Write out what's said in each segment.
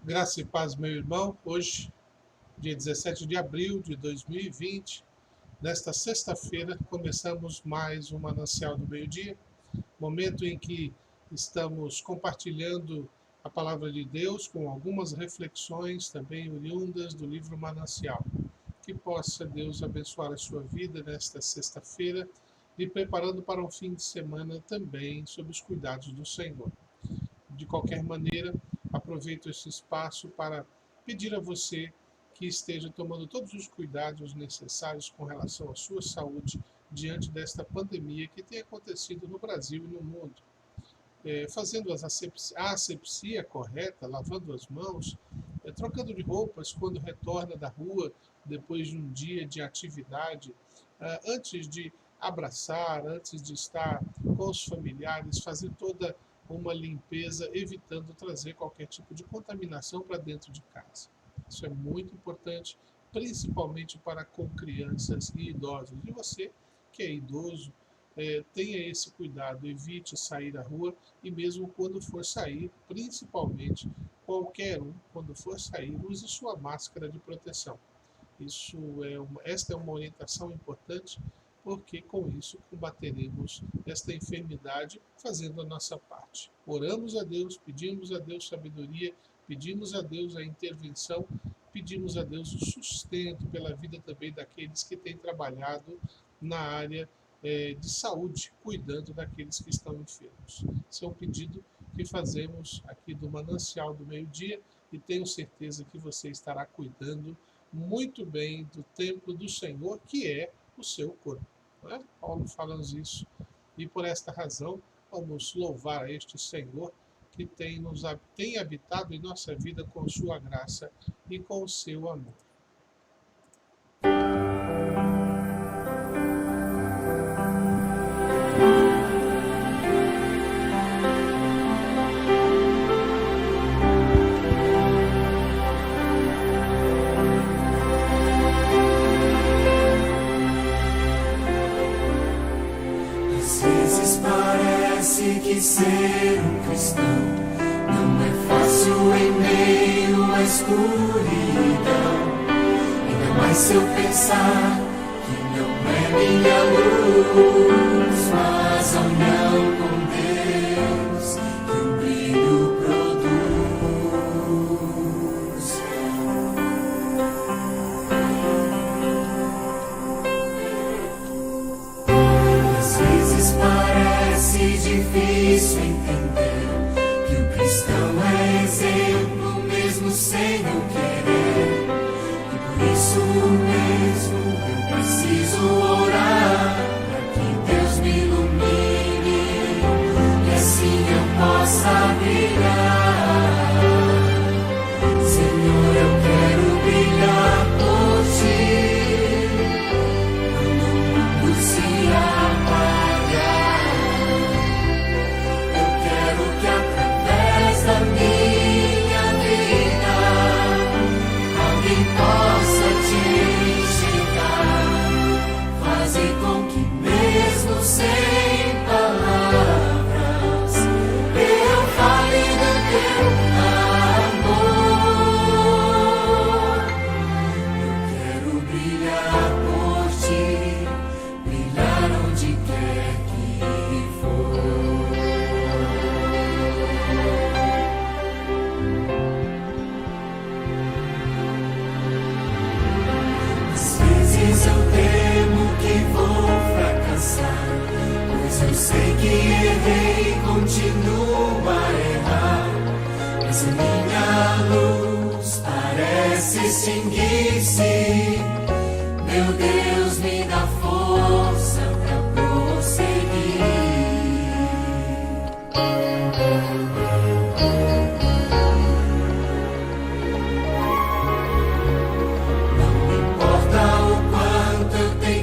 Graça e paz, meu irmão. Hoje, dia 17 de abril de 2020, nesta sexta-feira, começamos mais um Manancial do Meio-Dia, momento em que estamos compartilhando a palavra de Deus com algumas reflexões também oriundas do livro Manancial. Que possa Deus abençoar a sua vida nesta sexta-feira, e preparando para um fim de semana também sob os cuidados do Senhor. De qualquer maneira, aproveito esse espaço para pedir a você que esteja tomando todos os cuidados necessários com relação à sua saúde diante desta pandemia que tem acontecido no Brasil e no mundo. Fazendo a asepsia correta, lavando as mãos, trocando de roupas quando retorna da rua depois de um dia de atividade, antes de abraçar, antes de estar com os familiares, fazer toda uma limpeza, evitando trazer qualquer tipo de contaminação para dentro de casa. Isso é muito importante, principalmente para com crianças e idosos. E você que é idoso, tenha esse cuidado, evite sair à rua e mesmo quando for sair, principalmente qualquer um, quando for sair, use sua máscara de proteção. Esta é uma orientação importante, porque com isso combateremos esta enfermidade fazendo a nossa parte. Oramos a Deus, pedimos a Deus sabedoria, pedimos a Deus a intervenção, pedimos a Deus o sustento pela vida também daqueles que têm trabalhado na área de saúde, cuidando daqueles que estão enfermos. Esse é um pedido que fazemos aqui do Manancial do Meio-Dia e tenho certeza que você estará cuidando muito bem do templo do Senhor, que é o seu corpo. Não é? Paulo fala isso. E por esta razão, vamos louvar a este Senhor que tem habitado em nossa vida com sua graça e com o seu amor. Que ser um cristão não é fácil em meio à escuridão. Ainda mais se eu pensar que não é minha luz, mas a união com Deus que o brilho produz. Às vezes parece difícil entender que o cristão é exemplo mesmo sem o querer. E por isso mesmo eu preciso orar para que Deus me ilumine e assim eu possa brilhar. Senhor, eu quero brilhar por Ti quando o mundo se apagar. Que através da minha vida alguém possa Te enxergar. Faze com que mesmo sem palavras eu fale do Teu amor. Eu quero brilhar por Ti, brilhar onde quer que for. Eu temo que vou fracassar, pois eu sei que errei e continuo a errar. Mas a minha luz parece extinguir-se. Meu Deus, me dá força para prosseguir.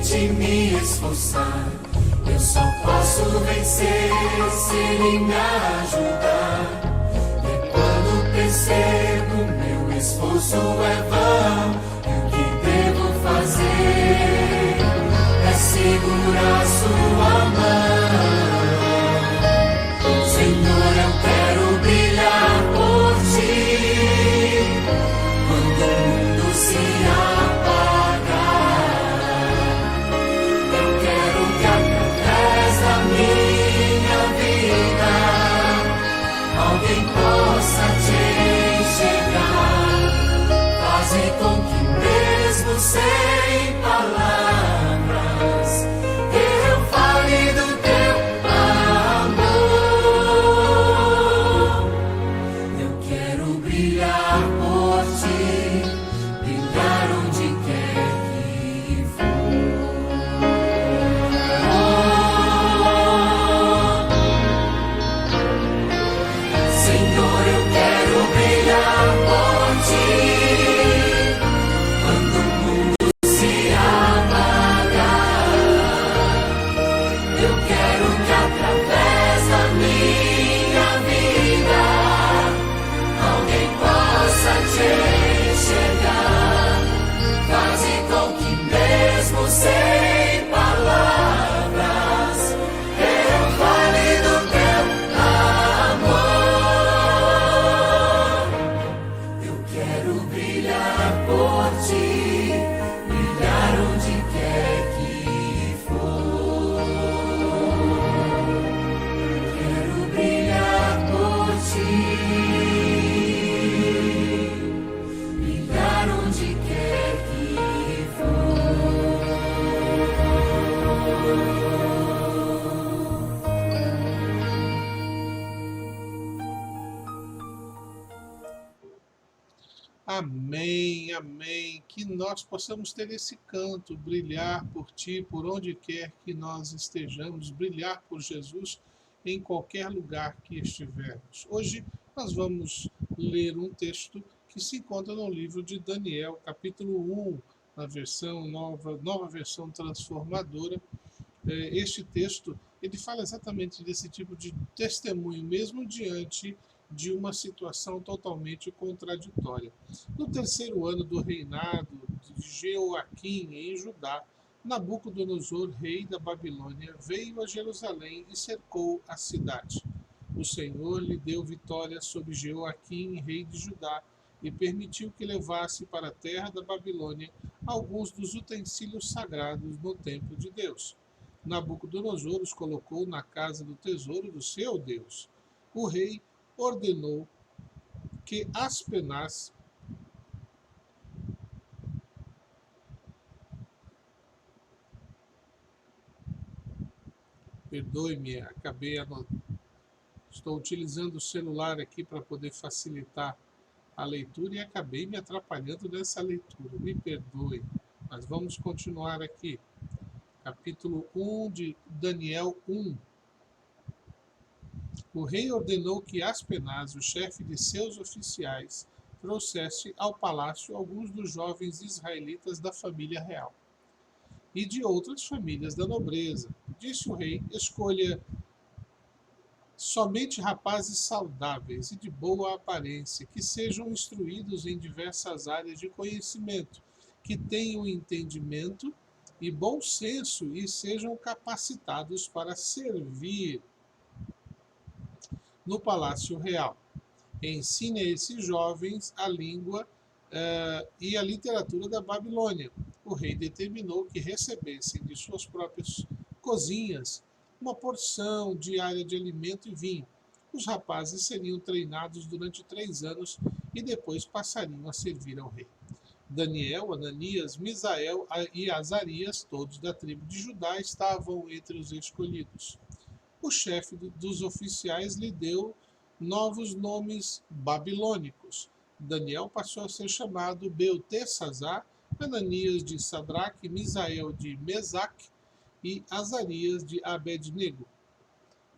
De me esforçar, eu só posso vencer se Ele me ajudar. E quando percebo meu esforço é vão, e o que devo fazer é segurar Sua mão. Senhor, eu quero brilhar por Ti. amém. Que nós possamos ter esse canto, brilhar por Ti, por onde quer que nós estejamos, brilhar por Jesus em qualquer lugar que estivermos. Hoje nós vamos ler um texto que se encontra no livro de Daniel, capítulo 1, na versão nova versão transformadora. Este texto, ele fala exatamente desse tipo de testemunho, mesmo diante de uma situação totalmente contraditória. No terceiro ano do reinado de Jeoaquim em Judá, Nabucodonosor, rei da Babilônia, veio a Jerusalém e cercou a cidade. O Senhor lhe deu vitória sobre Jeoaquim, rei de Judá, e permitiu que levasse para a terra da Babilônia alguns dos utensílios sagrados no templo de Deus. Nabucodonosor os colocou na casa do tesouro do seu Deus. O rei ordenou que Aspenaz, perdoe-me, estou utilizando o celular aqui para poder facilitar a leitura e acabei me atrapalhando nessa leitura, me perdoe, mas vamos continuar aqui. Capítulo 1 de Daniel 1. O rei ordenou que Aspenaz, o chefe de seus oficiais, trouxesse ao palácio alguns dos jovens israelitas da família real e de outras famílias da nobreza. Disse o rei: escolha somente rapazes saudáveis e de boa aparência, que sejam instruídos em diversas áreas de conhecimento, que tenham entendimento e bom senso e sejam capacitados para servir no Palácio Real. Ensine a esses jovens a língua e a literatura da Babilônia. O rei determinou que recebessem de suas próprias cozinhas uma porção diária de alimento e vinho. Os rapazes seriam treinados durante 3 anos e depois passariam a servir ao rei. Daniel, Ananias, Misael e Azarias, todos da tribo de Judá, estavam entre os escolhidos. O chefe dos oficiais lhe deu novos nomes babilônicos. Daniel passou a ser chamado Beltesazar, Ananias de Sadraque, Misael de Mesaque e Azarias de Abednego.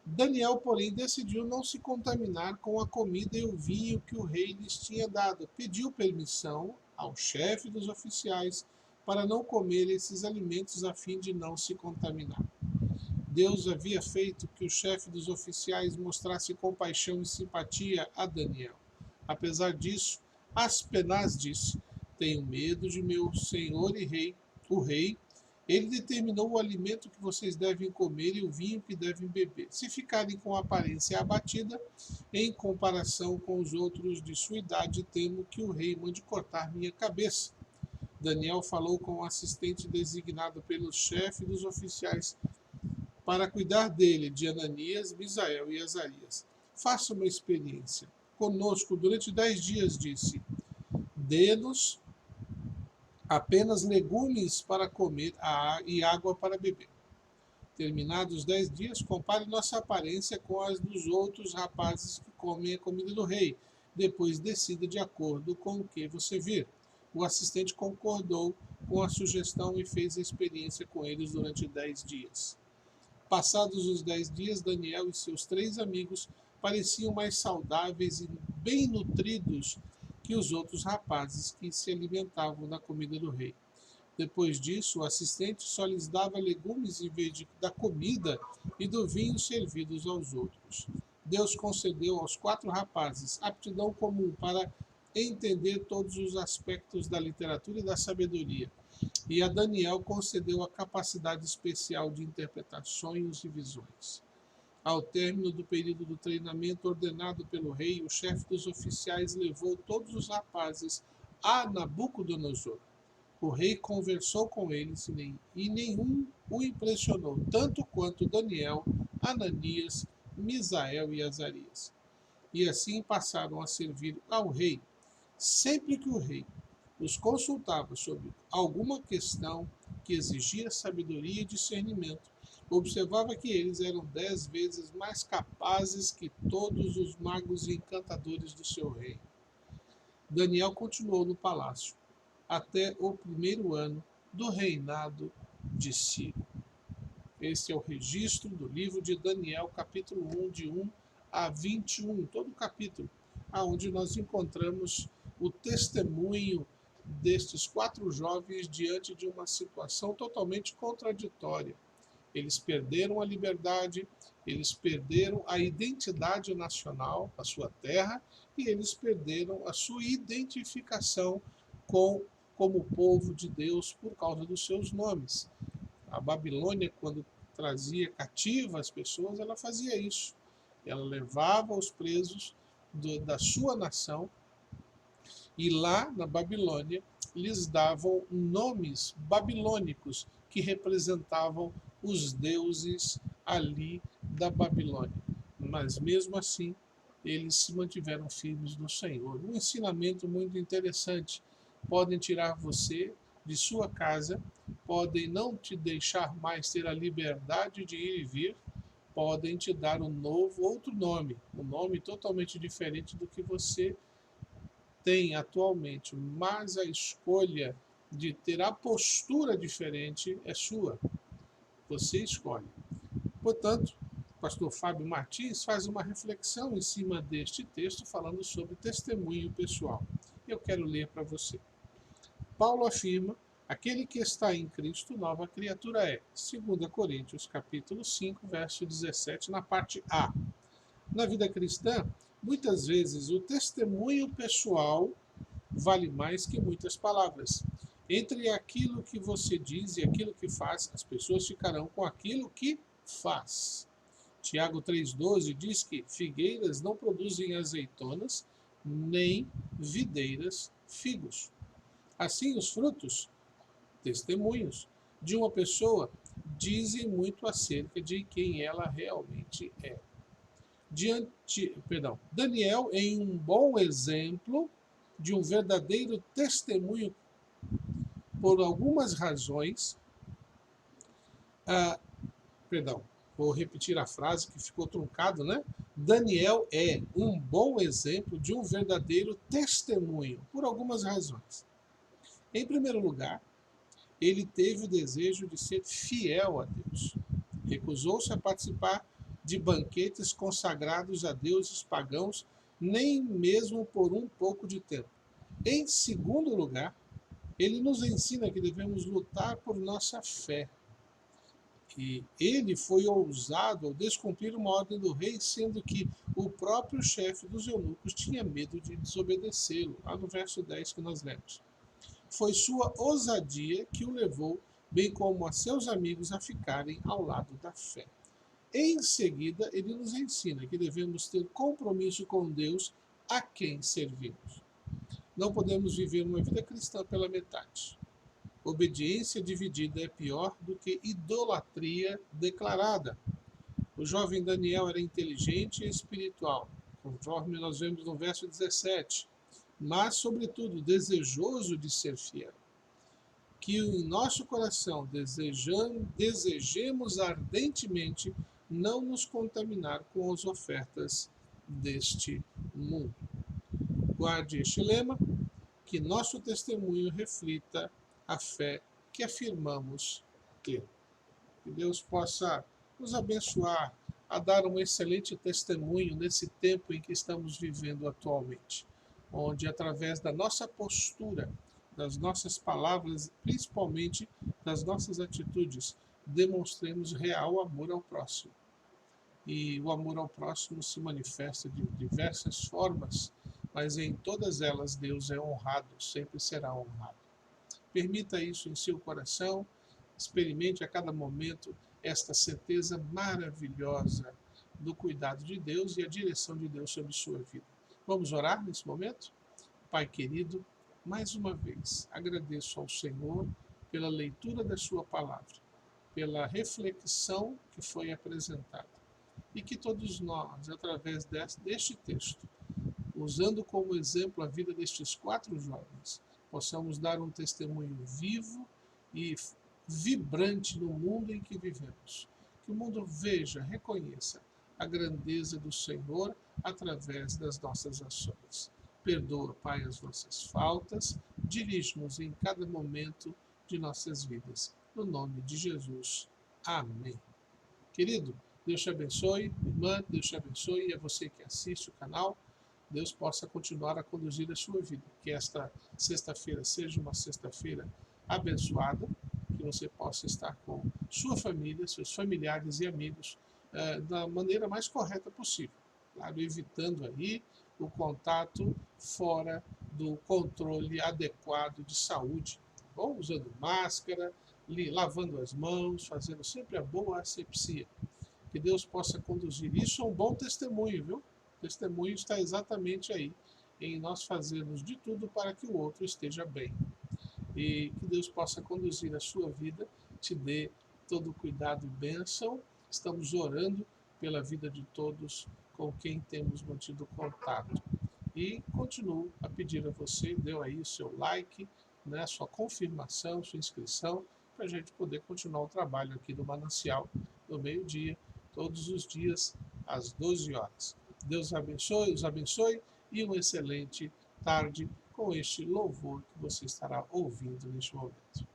Daniel, porém, decidiu não se contaminar com a comida e o vinho que o rei lhes tinha dado. Pediu permissão ao chefe dos oficiais para não comer esses alimentos a fim de não se contaminar. Deus havia feito que o chefe dos oficiais mostrasse compaixão e simpatia a Daniel. Apesar disso, Aspenaz disse: tenho medo de meu senhor e rei, o rei. Ele determinou o alimento que vocês devem comer e o vinho que devem beber. Se ficarem com a aparência abatida, em comparação com os outros de sua idade, temo que o rei mande cortar minha cabeça. Daniel falou com o assistente designado pelo chefe dos oficiais para cuidar dele, de Ananias, Misael e Azarias. Faça uma experiência conosco durante 10 dias, disse. Dê-nos apenas legumes para comer e água para beber. Terminados 10 dias, compare nossa aparência com as dos outros rapazes que comem a comida do rei. Depois decida de acordo com o que você vir. O assistente concordou com a sugestão e fez a experiência com eles durante 10 dias. Passados os 10 dias, Daniel e seus 3 amigos pareciam mais saudáveis e bem nutridos que os outros rapazes que se alimentavam da comida do rei. Depois disso, o assistente só lhes dava legumes em vez da comida e do vinho servidos aos outros. Deus concedeu aos 4 rapazes aptidão comum para entender todos os aspectos da literatura e da sabedoria. E a Daniel concedeu a capacidade especial de interpretar sonhos e visões. Ao término do período do treinamento ordenado pelo rei, o chefe dos oficiais levou todos os rapazes a Nabucodonosor. O rei conversou com eles e nenhum o impressionou, tanto quanto Daniel, Ananias, Misael e Azarias. E assim passaram a servir ao rei. Sempre que o rei os consultava sobre alguma questão que exigia sabedoria e discernimento, observava que eles eram 10 vezes mais capazes que todos os magos e encantadores do seu reino. Daniel continuou no palácio. até o primeiro ano do reinado de Ciro. Esse é o registro do livro de Daniel, capítulo 1, de 1 a 21, todo o capítulo, onde nós encontramos o testemunho destes 4 jovens diante de uma situação totalmente contraditória. Eles perderam a liberdade, eles perderam a identidade nacional, a sua terra, e eles perderam a sua identificação como povo de Deus por causa dos seus nomes. A Babilônia, quando trazia cativa as pessoas, ela fazia isso. Ela levava os presos da sua nação e lá na Babilônia lhes davam nomes babilônicos que representavam os deuses ali da Babilônia. Mas mesmo assim, eles se mantiveram firmes no Senhor. Um ensinamento muito interessante. Podem tirar você de sua casa, podem não te deixar mais ter a liberdade de ir e vir, podem te dar outro nome, um nome totalmente diferente do que você tem atualmente, mas a escolha de ter a postura diferente é sua. Você escolhe. Portanto, o pastor Fábio Martins faz uma reflexão em cima deste texto falando sobre testemunho pessoal. Eu quero ler para você. Paulo afirma: aquele que está em Cristo, nova criatura é. 2 Coríntios, capítulo 5, verso 17, na parte A. Na vida cristã, muitas vezes o testemunho pessoal vale mais que muitas palavras. Entre aquilo que você diz e aquilo que faz, as pessoas ficarão com aquilo que faz. Tiago 3,12 diz que figueiras não produzem azeitonas, nem videiras figos. Assim, os frutos, testemunhos, de uma pessoa dizem muito acerca de quem ela realmente é. Daniel é um bom exemplo de um verdadeiro testemunho por algumas razões. Vou repetir a frase que ficou truncado, né? Daniel é um bom exemplo de um verdadeiro testemunho por algumas razões. Em primeiro lugar, ele teve o desejo de ser fiel a Deus. Recusou-se a participar de banquetes consagrados a deuses pagãos, nem mesmo por um pouco de tempo. Em segundo lugar, ele nos ensina que devemos lutar por nossa fé. E ele foi ousado ao descumprir uma ordem do rei, sendo que o próprio chefe dos eunucos tinha medo de desobedecê-lo, lá no verso 10 que nós lemos. Foi sua ousadia que o levou, bem como a seus amigos, a ficarem ao lado da fé. Em seguida, ele nos ensina que devemos ter compromisso com Deus a quem servimos. Não podemos viver uma vida cristã pela metade. Obediência dividida é pior do que idolatria declarada. O jovem Daniel era inteligente e espiritual, conforme nós vemos no verso 17, mas, sobretudo, desejoso de ser fiel. Que em nosso coração desejemos ardentemente não nos contaminar com as ofertas deste mundo. Guarde este lema, que nosso testemunho reflita a fé que afirmamos ter. Que Deus possa nos abençoar a dar um excelente testemunho nesse tempo em que estamos vivendo atualmente, onde através da nossa postura, das nossas palavras, principalmente das nossas atitudes, demonstremos real amor ao próximo. E o amor ao próximo se manifesta de diversas formas, mas em todas elas Deus é honrado, sempre será honrado. Permita isso em seu coração, experimente a cada momento esta certeza maravilhosa do cuidado de Deus e a direção de Deus sobre sua vida. Vamos orar nesse momento? Pai querido, mais uma vez agradeço ao Senhor pela leitura da sua palavra, pela reflexão que foi apresentada. E que todos nós, através deste texto, usando como exemplo a vida destes 4 jovens, possamos dar um testemunho vivo e vibrante no mundo em que vivemos. Que o mundo veja, reconheça a grandeza do Senhor através das nossas ações. Perdoa, Pai, as nossas faltas, dirige-nos em cada momento de nossas vidas. No nome de Jesus. Amém. Querido, Deus te abençoe, irmã, Deus te abençoe, e a você que assiste o canal, Deus possa continuar a conduzir a sua vida. Que esta sexta-feira seja uma sexta-feira abençoada, que você possa estar com sua família, seus familiares e amigos da maneira mais correta possível. Claro, evitando aí o contato fora do controle adequado de saúde, bom? Usando máscara, lavando as mãos, fazendo sempre a boa asepsia. Que Deus possa conduzir. Isso é um bom testemunho, viu? O testemunho está exatamente aí, em nós fazermos de tudo para que o outro esteja bem. E que Deus possa conduzir a sua vida, te dê todo o cuidado e bênção. Estamos orando pela vida de todos com quem temos mantido contato. E continuo a pedir a você, dê aí o seu like, né, sua confirmação, sua inscrição, para a gente poder continuar o trabalho aqui do Manancial no meio-dia, todos os dias, às 12 horas. Deus os abençoe e uma excelente tarde com este louvor que você estará ouvindo neste momento.